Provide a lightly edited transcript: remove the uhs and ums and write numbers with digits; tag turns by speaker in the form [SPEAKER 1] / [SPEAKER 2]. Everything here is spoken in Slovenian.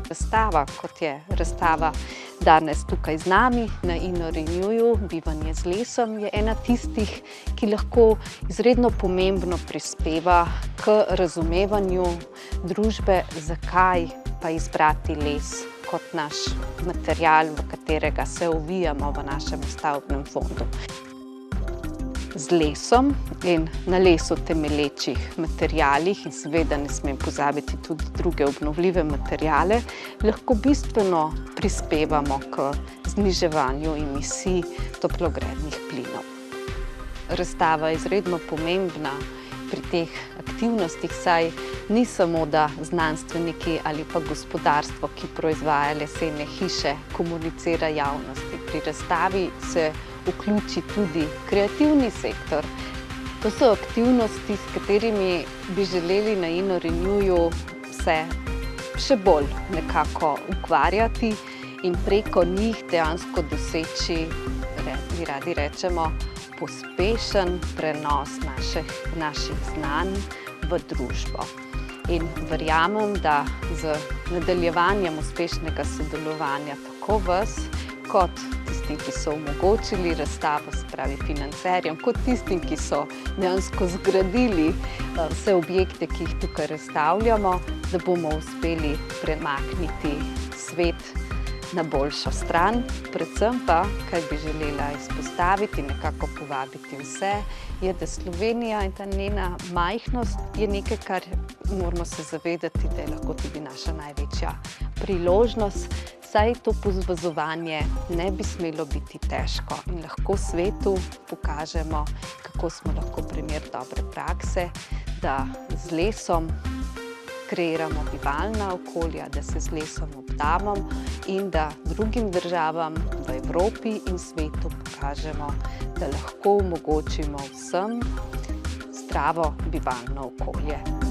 [SPEAKER 1] Razstava, kot je razstava danes tukaj z nami na InnoRenewju, Bivanje z lesom, je ena tistih, ki lahko izredno pomembno prispeva k razumevanju družbe, zakaj pa izbrati les kot naš material, v katerega se ovijamo v našem stavbnem fondu. Z lesom in na lesu temelječih materialih, in seveda ne smem pozabiti tudi druge obnovljive materiale, lahko bistveno prispevamo k zniževanju emisij toplogrednih plinov. Razstava je izredno pomembna pri teh aktivnostih, saj ni samo, da znanstveniki ali pa gospodarstvo, ki proizvaja lesene hiše, komunicira javnosti. Pri razstavi se vključi tudi kreativni sektor. To so aktivnosti, s katerimi bi želeli na InnoRenewju se še bolj nekako ukvarjati in preko njih dejansko doseči, mi radi rečemo, pospešen prenos naših znanj v družbo. In verjamem, da z nadaljevanjem uspešnega sodelovanja tako vas, kot tistim, ki so omogočili razstavo, se pravi financerjem, kot tistim, ki so dejansko zgradili vse objekte, ki jih tukaj razstavljamo, da bomo uspeli premakniti svet na boljšo stran. Predvsem pa, kaj bi želela izpostaviti, nekako povabiti vse, je, da Slovenija in ta njena majhnost je nekaj, kar moramo se zavedati, da je lahko tudi naša največja priložnost, saj to povezovanje ne bi smelo biti težko in lahko svetu pokažemo, kako smo lahko primer dobre prakse, da z lesom kreiramo bivalna okolja, da se z lesom obdamo in da drugim državam v Evropi in svetu pokažemo, da lahko omogočimo vsem zdravo bivalno okolje.